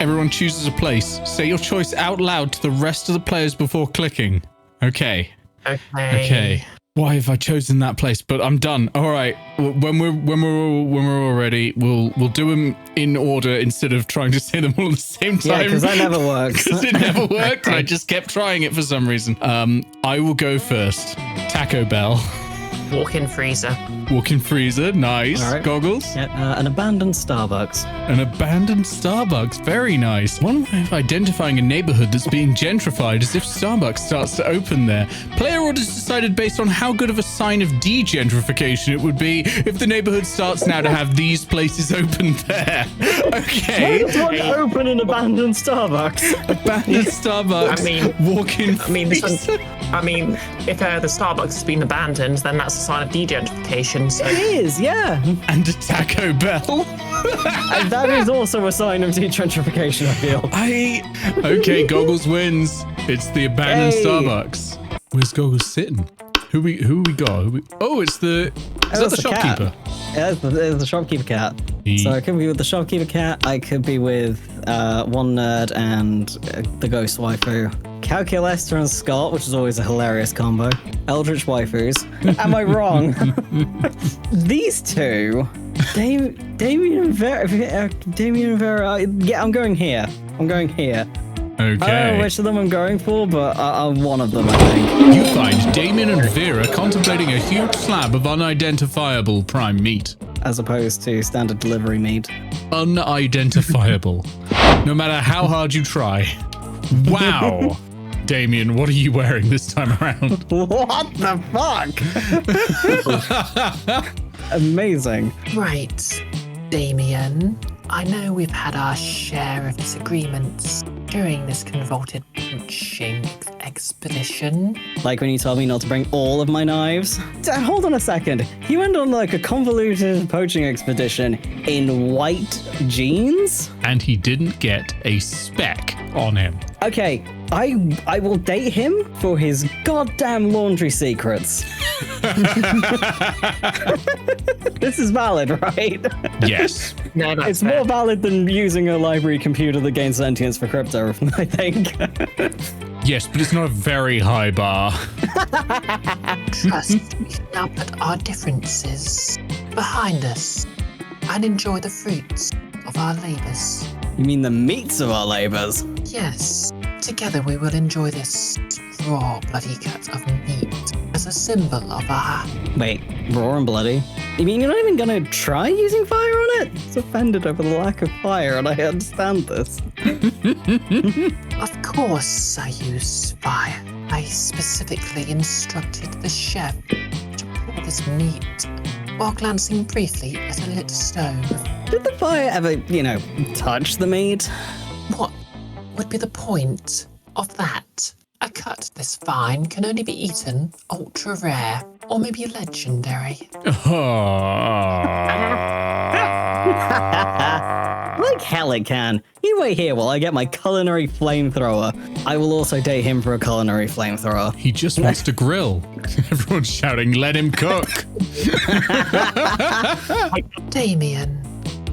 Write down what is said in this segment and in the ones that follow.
Everyone chooses a place. Say your choice out loud to the rest of the players before clicking. Okay. Why have I chosen that place? But I'm done. All right. When we're all ready, we'll do them in order instead of trying to say them all at the same time. Yeah, because that never works. Because it never worked, and I just kept trying it for some reason. I will go first. Taco Bell. Walk-in freezer. Walk-in freezer. Nice. Right. Goggles. Yeah, an abandoned Starbucks. An abandoned Starbucks. Very nice. One way of identifying a neighborhood that's being gentrified is if Starbucks starts to open there. Player orders decided based on how good of a sign of degentrification it would be if the neighborhood starts now to have these places open there. Okay. Why would one open an abandoned Starbucks? Abandoned Starbucks. I mean, walk-in freezer. If the Starbucks has been abandoned, then that's a sign of degentrification. So. It is, yeah. And a Taco Bell. And that is also a sign of degentrification, I feel. Okay, Goggles wins. It's the abandoned Hey. Starbucks. Where's Goggles sitting? Who we got? Is that the shopkeeper? Cat. Yeah, it's the shopkeeper cat. So I could be with the shopkeeper cat. I could be with one nerd and the ghost waifu. Calculester and Scott, which is always a hilarious combo. Eldritch waifus. Am I wrong? These two, Damien and Vera. Yeah, I'm going here. I don't know which of them I'm going for, but one of them, I think. You find Damien and Vera contemplating a huge slab of unidentifiable prime meat. As opposed to standard delivery meat. Unidentifiable. No matter how hard you try. Wow. Damien, what are you wearing this time around? What the fuck? Amazing. Right, Damien. I know we've had our share of disagreements during this convoluted poaching expedition. Like when you told me not to bring all of my knives. Hold on a second. You went on like a convoluted poaching expedition in white jeans? And he didn't get a speck on him. Okay, I will date him for his goddamn laundry secrets. This is valid, right? Yes. No, that's It's fair. more valid than using a library computer that gains sentience for crypto, I think. Yes, but it's not a very high bar. Trust we can now put our differences behind us and enjoy the fruits of our labours. You mean the meats of our labours? Yes, together we will enjoy this raw bloody cut of meat as a symbol of our... Wait, raw and bloody? You mean you're not even gonna try using fire on it? It's offended over the lack of fire, and I understand this. Of course I use fire. I specifically instructed the chef to pour this meat while glancing briefly at a lit stove. Did the fire ever, touch the meat? What would be the point of that? A cut this fine can only be eaten ultra rare, or maybe legendary. Like hell it can. You wait here while I get my culinary flamethrower. I will also date him for a culinary flamethrower. He just wants to grill. Everyone's shouting, let him cook. Damien,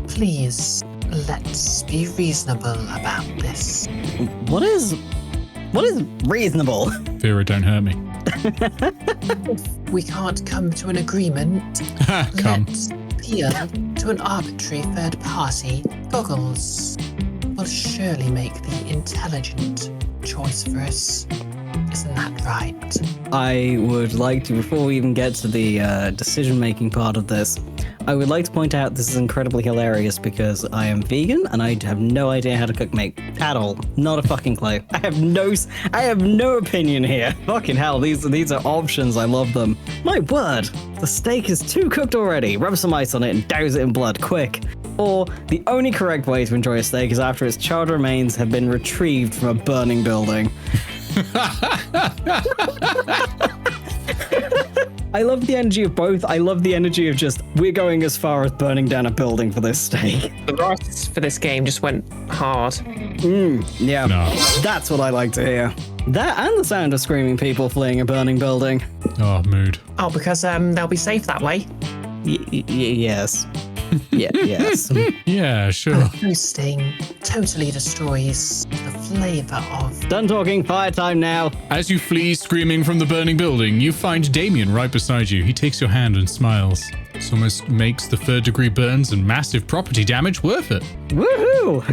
please, let's be reasonable about this. What is reasonable? Vera, don't hurt me. If we can't come to an agreement, Come. let's appeal to an arbitrary third party. Goggles will surely make the intelligent choice for us. Isn't that right? I would like to, before we even get to the decision-making part of this, I would like to point out this is incredibly hilarious because I am vegan and I have no idea how to cook meat at all. Not a fucking clue. I have no opinion here. Fucking hell, these are options. I love them. My word, the steak is too cooked already. Rub some ice on it and douse it in blood, quick. Or the only correct way to enjoy a steak is after its charred remains have been retrieved from a burning building. I love the energy of both. I love the energy of just, we're going as far as burning down a building for this steak. The writers for this game just went hard. Yeah, No. That's what I like to hear. That and the sound of screaming people fleeing a burning building. Oh, mood. Oh, because they'll be safe that way. Yes. Yeah, yes. Yeah, sure. Roasting totally destroys the flavor of. Done talking, fire time now. As you flee screaming from the burning building, you find Damien right beside you. He takes your hand and smiles. This almost makes the third-degree burns and massive property damage worth it. Woohoo!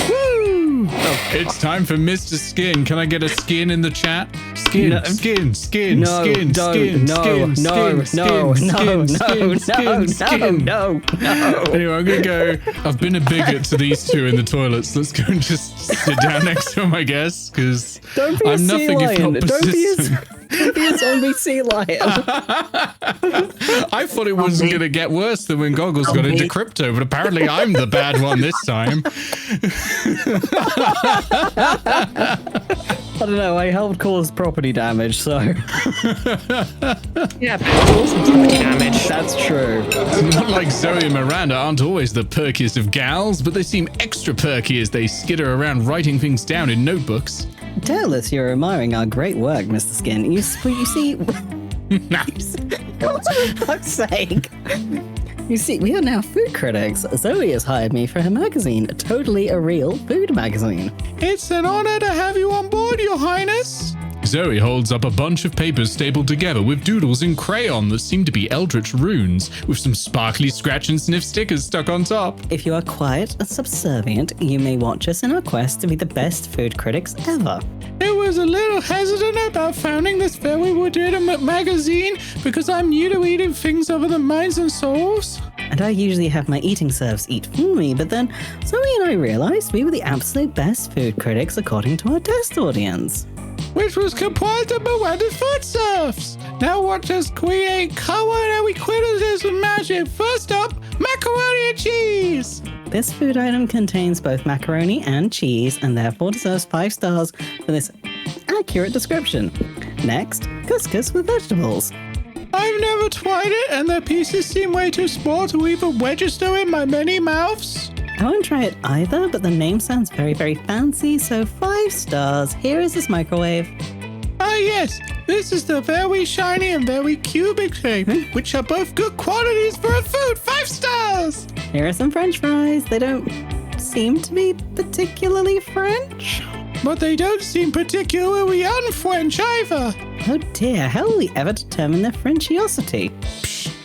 Woo! It's time for Mr. Skin. Can I get a skin in the chat? Skin, No. skin, skin, No, skin, don't, skin, no, skin, no, skin, no, skin, no, skin, no, skin, no, skin. no. Anyway, I'm gonna go. I've been a bigot to these two in the toilets. Let's go and just sit down next to them, I guess, because Don't be a I'm sea nothing if lion. not Don't be a, persistent. don't be a zombie sea lion. I thought it wasn't gonna get worse than when Goggles got into crypto, but apparently I'm the bad one this time. I don't know, I helped cause property damage, so Yeah, but some property damage. that's true. It's not like Zoe and Miranda aren't always the perkiest of gals, but they seem extra perky as they skitter around writing things down in notebooks. Doubtless you're admiring our great work, Mr. Skin. You see... God, for fuck's sake. You see, we are now food critics. Zoe has hired me for her magazine, totally a real food magazine. It's an honor to have you on board, Your Highness. Zoe holds up a bunch of papers stapled together with doodles in crayon that seem to be eldritch runes, with some sparkly scratch and sniff stickers stuck on top. If you are quiet and subservient, you may watch us in our quest to be the best food critics ever. It was a little hesitant about founding this very legitimate magazine because I'm new to eating things other than minds and souls. And I usually have my eating serves eat for me, but then Zoe and I realized we were the absolute best food critics according to our test audience. Which was comprised of Miranda's food serfs. Now watch us create culinary criticism magic. First up, macaroni and cheese. This food item contains both macaroni and cheese and therefore deserves 5 stars for this accurate description. Next, couscous with vegetables. I've never tried it, and the pieces seem way too small to even register in my many mouths. I won't try it either, but the name sounds very, very fancy, so 5 stars. Here is this microwave. Ah yes, this is the very shiny and very cubic shape, which are both good qualities for a food. 5 stars! Here are some French fries. They don't seem to be particularly French. But they don't seem particularly un-French either. Oh dear, how will we ever determine their Frenchiosity?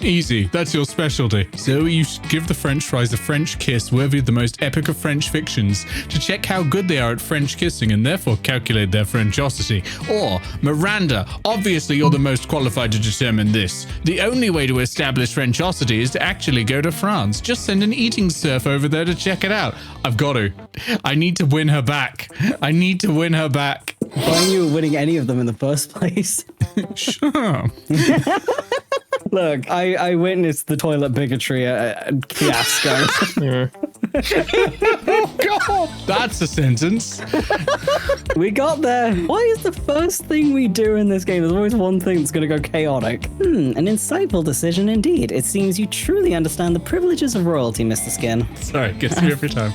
Easy, that's your specialty. Zoe, you should give the French fries a French kiss worthy of the most epic of French fictions to check how good they are at French kissing and therefore calculate their Frenchosity. Or, Miranda, obviously you're the most qualified to determine this. The only way to establish Frenchosity is to actually go to France. Just send an eating serf over there to check it out. I've got to. I need to win her back. I need to win her back. Why you were winning any of them in the first place? Sure. Look, I witnessed the toilet bigotry fiasco. Oh, God. That's a sentence. We got there. Why is the first thing we do in this game, there's always one thing that's going to go chaotic? An insightful decision indeed. It seems you truly understand the privileges of royalty, Mr. Skin. Sorry, gets me every time.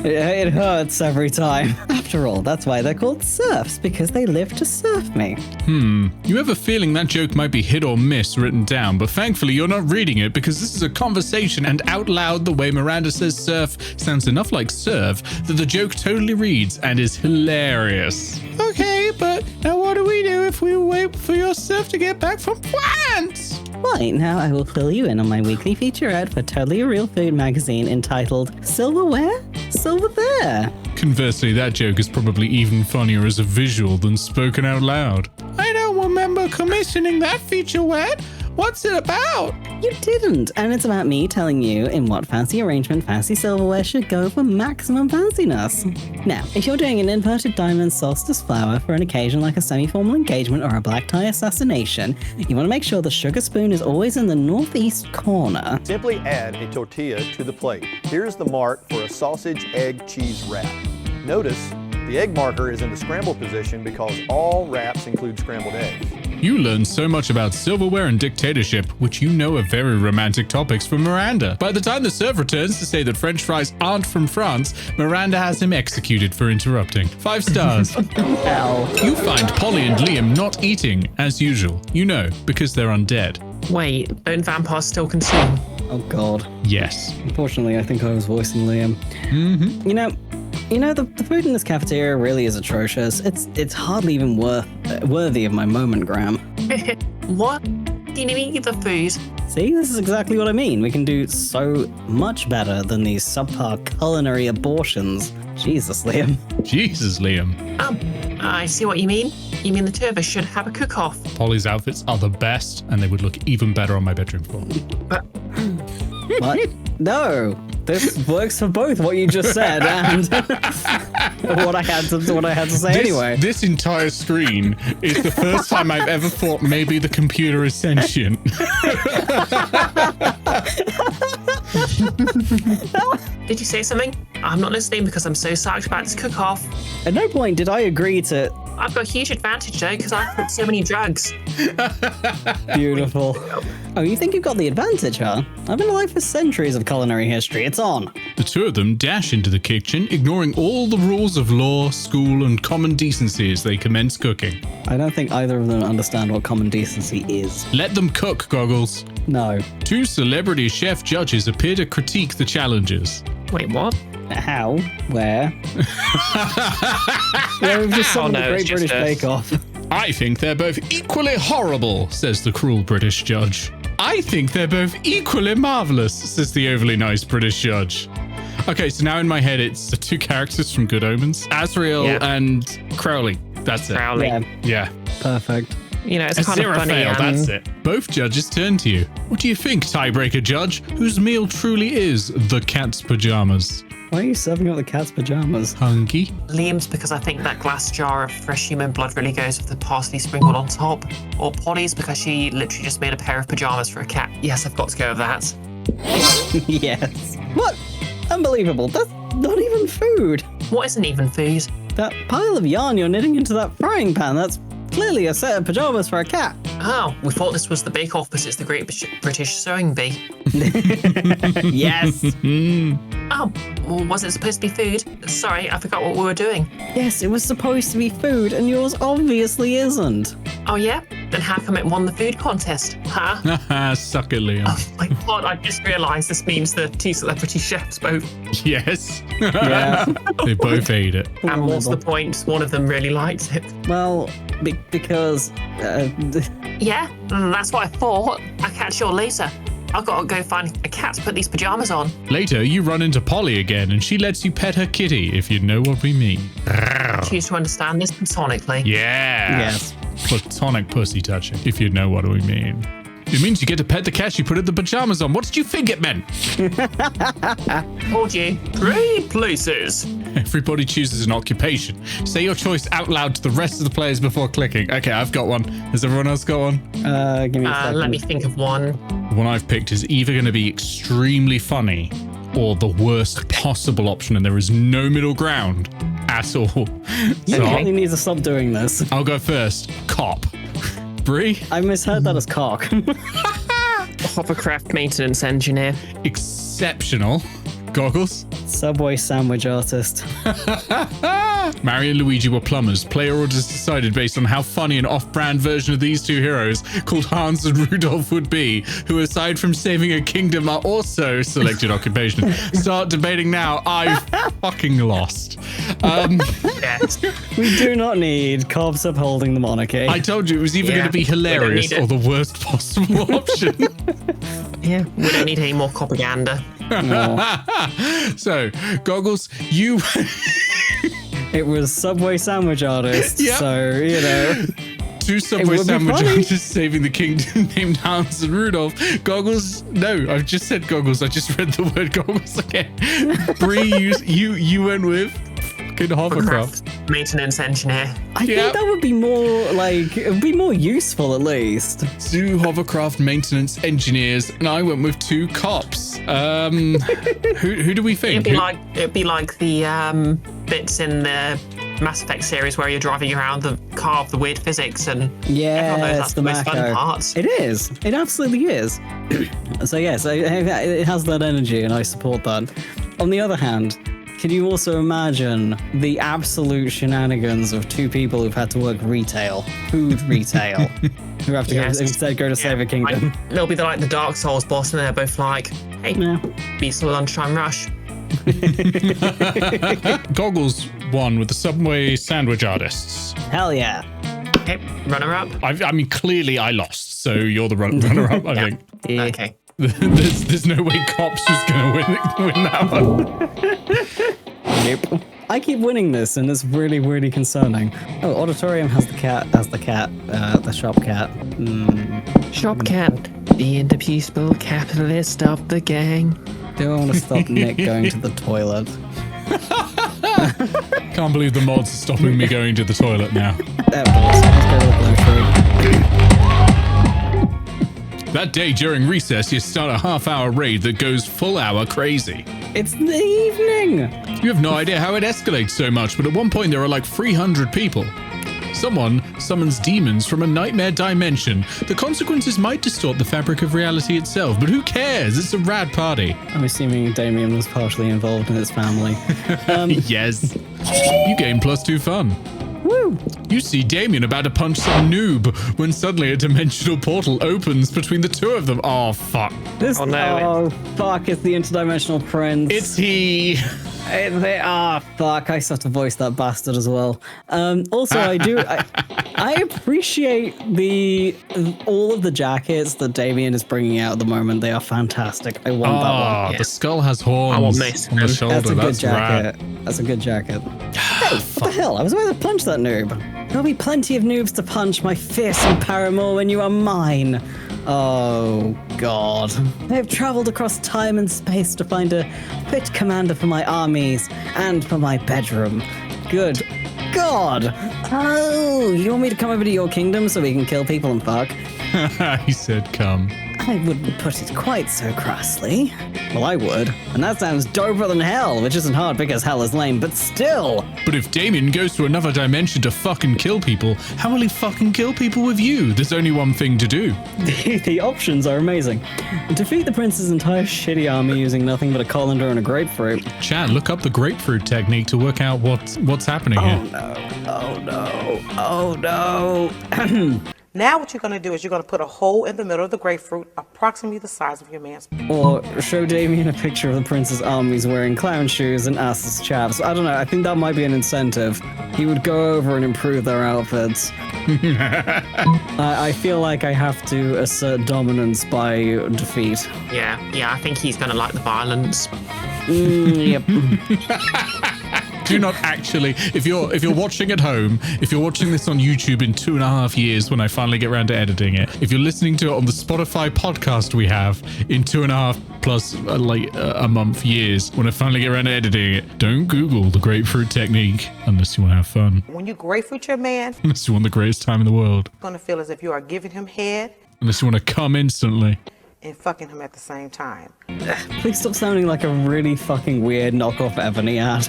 It hurts every time. After all, that's why they're called serfs, because they live to serve me. You have a feeling that joke might be hit or miss written down, but thankfully you're not reading it because this is a conversation, and out loud the way Miranda says surf sounds enough like serve that the joke totally reads and is hilarious. Okay, but now what do we do if we wait for your surf to get back from France? Right, now I will fill you in on my weekly featurette for Totally a Real Food magazine entitled Silverware? Silver There. Conversely, that joke is probably even funnier as a visual than spoken out loud. I don't remember commissioning that featurette. What's it about? You didn't, and it's about me telling you in what fancy arrangement fancy silverware should go for maximum fanciness. Now, if you're doing an inverted diamond solstice flower for an occasion like a semi-formal engagement or a black tie assassination, you want to make sure the sugar spoon is always in the northeast corner. Simply add a tortilla to the plate. Here's the mark for a sausage, egg, cheese wrap. Notice the egg marker is in the scramble position because all wraps include scrambled eggs. You learn so much about silverware and dictatorship, which you know are very romantic topics for Miranda. By the time the serf returns to say that French fries aren't from France, Miranda has him executed for interrupting. 5 stars. Hell. You find Polly and Liam not eating, as usual. You know, because they're undead. Wait, don't vampires still consume? Oh God. Yes. Unfortunately, I think I was voicing Liam. Mm-hmm. You know, the food in this cafeteria really is atrocious. It's hardly even worthy of my moment, Graham. What? Do you mean the food? See, this is exactly what I mean. We can do so much better than these subpar culinary abortions. Jesus, Liam. Jesus, Liam. I see what you mean. You mean the two of us should have a cook-off? Polly's outfits are the best, and they would look even better on my bedroom floor. What? No. This works for both what you just said and what I had to say anyway. This entire screen is the first time I've ever thought maybe the computer is sentient. Did you say something? I'm not listening because I'm so psyched about this cook-off. At no point did I agree to... I've got a huge advantage though because I've cooked so many drugs. Beautiful. Oh, you think you've got the advantage, huh? I've been alive for centuries of culinary history. It's on. The two of them dash into the kitchen, ignoring all the rules of law, school, and common decency as they commence cooking. I don't think either of them understand what common decency is. Let them cook, Goggles. No. Two celebrity chef judges appear to critique the challenges. Wait, what? How? Where? Yeah, we've just saw the Great British Bake Off. I think they're both equally horrible, says the cruel British judge. I think they're both equally marvellous, says the overly nice British judge. Okay, so now in my head it's the two characters from Good Omens, Asriel and Crowley. That's it. Crowley. Yeah. Perfect. You know, it's kind of funny. That's it. Both judges turn to you. What do you think, tiebreaker judge, whose meal truly is the cat's pajamas? Why are you serving up the cat's pajamas? Hungry? Liam's because I think that glass jar of fresh human blood really goes with the parsley sprinkled on top. Or Polly's because she literally just made a pair of pajamas for a cat. Yes, I've got to go with that. Yes. What? Unbelievable. That's not even food. What isn't even food? That pile of yarn you're knitting into that frying pan, that's clearly a set of pajamas for a cat. Oh, we thought this was the Bake Off, but it's the Great British Sewing Bee. Yes. Oh, well, was it supposed to be food? Sorry, I forgot what we were doing. Yes, it was supposed to be food, and yours obviously isn't. Oh, yeah? Then how come it won the food contest? Huh? Suck it, Liam. Oh my God, I just realised this means the two celebrity chefs both. Yes. Yeah. They both ate it. And what's the point? One of them really liked it. Well, because... Yeah, that's what I thought. I'll catch you all later. I've got to go find a cat to put these pajamas on. Later, you run into Polly again, and she lets you pet her kitty, if you know what we mean. Choose to understand this platonically. Yeah. Yes. Platonic pussy touching, if you know what we mean. It means you get to pet the cat you put the pajamas on. What did you think it meant? Told you. Great places. Everybody chooses an occupation. Say your choice out loud to the rest of the players before clicking. Okay, I've got one. Has everyone else got one? Give me a second. Let me think of one. The one I've picked is either going to be extremely funny or the worst possible option, and there is no middle ground at all. You So really need to stop doing this. I'll go first. Cop. Bree? I misheard that as cock. Hovercraft maintenance engineer. Exceptional. Goggles? Subway sandwich artist. Mario and Luigi were plumbers. Player orders decided based on how funny an off-brand version of these two heroes, called Hans and Rudolph, would be, who aside from saving a kingdom are also selected occupation. Start debating now. I've fucking lost. Yes. We do not need cops upholding the monarchy. I told you it was either going to be hilarious need it. or the worst possible option. Yeah, we don't need any more propaganda. So, Goggles, you... It was Subway sandwich artist, Yep. so, you know. Two Subway would be sandwich funny. artists saving the kingdom named Hans and Rudolph. Goggles, no, I've just said Goggles. I just read the word Goggles again. Bree, you went with fucking hovercraft. Maintenance engineer. I think that would be more, like, it would be more useful at least. Two hovercraft maintenance engineers, and I went with two cops. Who do we think? It'd be like the bits in the Mass Effect series where you're driving around the car of the weird physics and everyone knows that's the most fun part. It is. It absolutely is. So yes, it has that energy and I support that. On the other hand, Can you also imagine the absolute shenanigans of two people who've had to work retail, food retail, who have to instead go to save a kingdom? They'll be like the Dark Souls boss, and they're both like, "Hey, beat some lunchtime rush." Goggles won with the Subway Sandwich Artists. Hell yeah. Okay, runner up. I mean, clearly I lost, so you're the runner-up, I think. Yeah. Okay. There's no way Cops was gonna win that one. Nope. I keep winning this, and it's really, really concerning. Oh, Auditorium has the shop cat. Shop cat, being the peaceful capitalist of the gang. Do I want to stop Nick going to the toilet? Can't believe the mods are stopping me going to the toilet now. Let's go to the blue tree. That day during recess, you start a half-hour raid that goes full hour crazy. It's the evening! You have no idea how it escalates so much, but at one point there are like 300 people. Someone summons demons from a nightmare dimension. The consequences might distort the fabric of reality itself, but who cares? It's a rad party. I'm assuming Damien was partially involved in his family. Yes. You gain +2 fun. Woo! You see Damien about to punch some noob when suddenly a dimensional portal opens between the two of them. Oh, fuck. Oh, no. Oh, fuck, it's the interdimensional prince. It's he. Fuck, I still have to voice that bastard as well. Also, I appreciate all of the jackets that Damien is bringing out at the moment. They are fantastic. I want that one. The skull has horns I want this. on the shoulder. That's a good jacket. Rad. That's a good jacket. Hey, what the hell? I was about to punch that noob. There'll be plenty of noobs to punch, my fearsome paramour, when you are mine. Oh, God. I have traveled across time and space to find a fit commander for my armies and for my bedroom. Good God. Oh, you want me to come over to your kingdom so we can kill people and fuck? He said come. I wouldn't put it quite so crassly. Well, I would. And that sounds doper than hell, which isn't hard because hell is lame, but still. But if Damien goes to another dimension to fucking kill people, how will he fucking kill people with you? There's only one thing to do. The options are amazing. Defeat the prince's entire shitty army using nothing but a colander and a grapefruit. Chad, look up the grapefruit technique to work out what's happening here. Oh no. Oh no. Now what you're going to do is you're going to put a hole in the middle of the grapefruit, approximately the size of your man's. Or show Damien a picture of the prince's armies wearing clown shoes and assless chaps. I don't know, I think that might be an incentive. He would go over and improve their outfits. I feel like I have to assert dominance by defeat. Yeah, I think he's gonna like the violence. Yep. Do not actually, if you're watching at home, if you're watching this on YouTube in 2.5 years when I finally get around to editing it, if you're listening to it on the Spotify podcast we have in 2.5 plus a month years when I finally get around to editing it, don't Google the grapefruit technique unless you want to have fun. When you grapefruit your man, Unless you want the greatest time in the world. you're going to feel as if you are giving him head Unless you want to come instantly. and fucking him at the same time. Please stop sounding like a really fucking weird knockoff Ebony ad.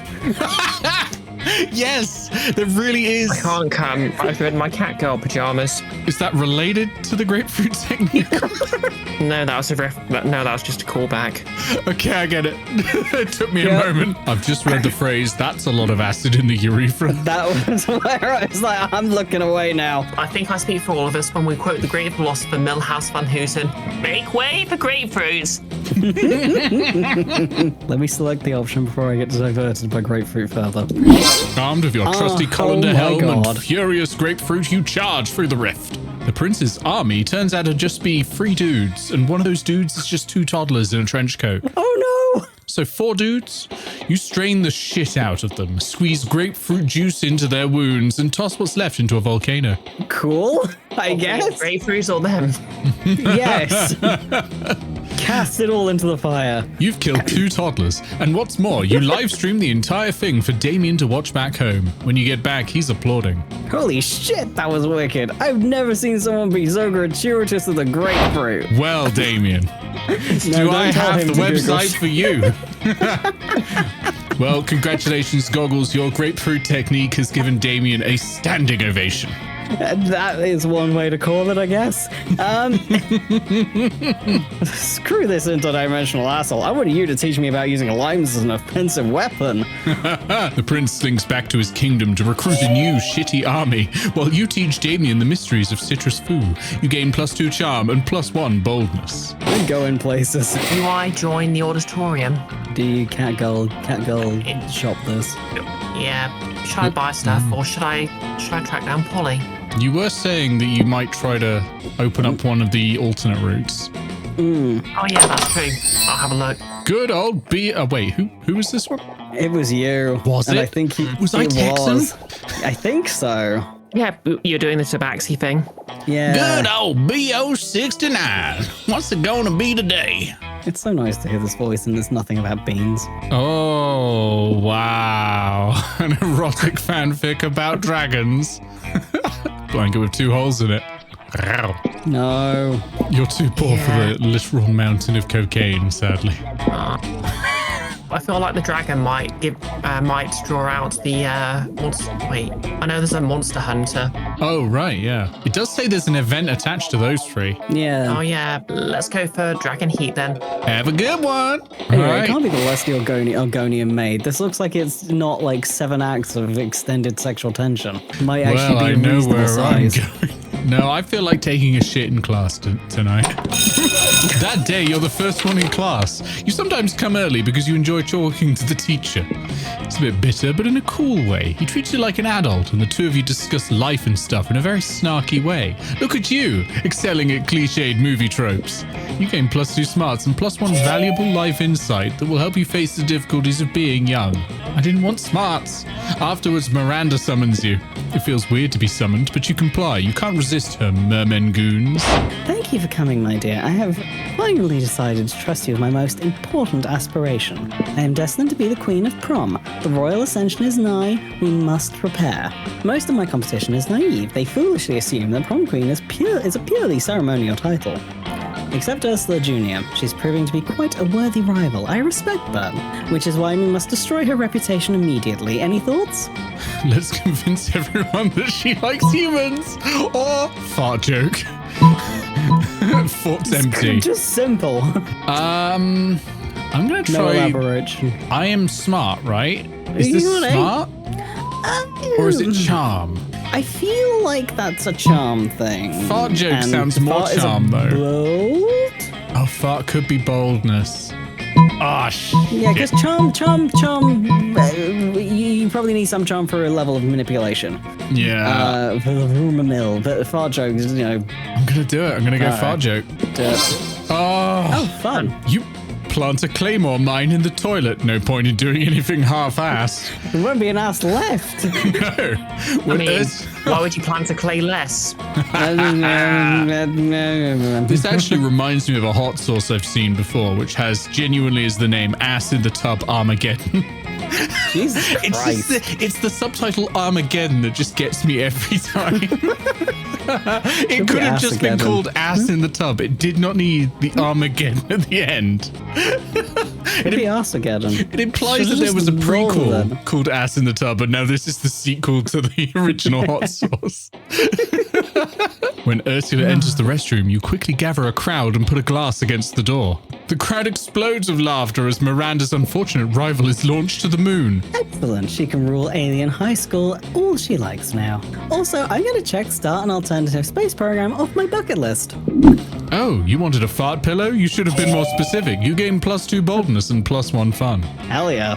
Yes, there really is. I can't come. I've read my cat girl pajamas. Is that related to the grapefruit technique? No, that was just a callback. Okay, I get it. It took me a moment. I've just read the phrase, that's a lot of acid in the urethra. That was where I was like, I'm looking away now. I think I speak for all of us when we quote the great philosopher Milhouse van Houten. Make way for grapefruits. Let me select the option before I get diverted by grapefruit further. Armed with your trusty colander my helm God. and furious grapefruit, you charge through the rift. The prince's army turns out to just be 3 dudes, and one of those dudes is just 2 toddlers in a trench coat. Oh no! So 4 dudes, you strain the shit out of them, squeeze grapefruit juice into their wounds, and toss what's left into a volcano. Cool, I guess. Grapefruits or them? Yes. Cast it all into the fire. You've killed 2 toddlers, and what's more, you live stream the entire thing for Damien to watch back home. When you get back, he's applauding. Holy shit, that was wicked. I've never seen someone be so gratuitous with a grapefruit. Well, Damien, do I have the website for you? Well, congratulations, Goggles. Your grapefruit technique has given Damien a standing ovation. That is one way to call it, I guess. Screw this interdimensional asshole. I wanted you to teach me about using limes as an offensive weapon. The prince slinks back to his kingdom to recruit a new shitty army, while you teach Damien the mysteries of Citrus Foo. You gain +2 charm and +1 boldness. I'm going places. Do I join the auditorium? Do you catgirl shop this? Yeah. Should I buy stuff or should I track down Polly? You were saying that you might try to open up one of the alternate routes. Oh yeah, that's true. I'll have a look. Good old B. Wait, who was this one? It was you. Was and it? I think Was I Texan? I think so. Yeah, you're doing the tabaxi thing. Yeah. Good old BO69. What's it gonna be today? It's so nice to hear this voice and there's nothing about beans. Oh, wow. An erotic fanfic about dragons. Blanket with 2 holes in it. No. You're too poor for the literal mountain of cocaine, sadly. I feel like the dragon might draw out the monster. Wait, I know there's a monster hunter. Oh, right, yeah. It does say there's an event attached to those 3. Yeah. Oh yeah, let's go for dragon heat then. Have a good one. Anyway, All right. it can't be the less the Argonian maid. This looks like it's not like 7 acts of extended sexual tension. Might actually Well, be I a know reasonable where I'm size. going. No, I feel like taking a shit in class tonight. That day, you're the first one in class. You sometimes come early because you enjoy talking to the teacher. It's a bit bitter, but in a cool way. He treats you like an adult, and the two of you discuss life and stuff in a very snarky way. Look at you, excelling at cliched movie tropes. You gain +2 smarts and +1 valuable life insight that will help you face the difficulties of being young. I didn't want smarts. Afterwards, Miranda summons you. It feels weird to be summoned, but you comply. You can't resist her, mermen goons. Thank you for coming, my dear. I have finally decided to trust you with my most important aspiration. I am destined to be the Queen of Prom. The royal ascension is nigh. We must prepare. Most of my competition is naive. They foolishly assume that Prom Queen is a purely ceremonial title. Except Ursula Jr. She's proving to be quite a worthy rival. I respect that, which is why we must destroy her reputation immediately. Any thoughts? Let's convince everyone that she likes humans. Or fart joke. Fort's empty. Just simple. I'm gonna No try. elaboration. I am smart, right? Is You this know what, smart? Or is it charm? I feel like that's a charm thing. Fart joke And sounds more fart is a charm, though. bold? Oh, fart could be boldness. Ah, Yeah, because charm, you probably need some charm for a level of manipulation. Yeah. For the rumor mill, but fart jokes, I'm gonna do it. I'm gonna go fart joke. Oh, fun. You plant a claymore mine in the toilet. No point in doing anything half-assed. There won't be an ass left. No. I mean, why would you plan to clay less? This actually reminds me of a hot sauce I've seen before, which has genuinely as the name Ass in the Tub Armageddon. Jesus Christ. It's the subtitle Armageddon that just gets me every time. It could have just been called Ass in the Tub. It did not need the Armageddon at the end. It'd be Armageddon. It implies that there was a prequel called Ass in the Tub, and now this is the sequel to the original hot sauce. When Ursula enters the restroom, you quickly gather a crowd and put a glass against the door. The crowd explodes of laughter as Miranda's unfortunate rival is launched to the moon. Excellent. She can rule Alien High School all she likes now. Also, I'm going to check Start an Alternative Space Program off my bucket list. Oh, you wanted a fart pillow? You should have been more specific. You gain +2 boldness and +1 fun. Hell yeah.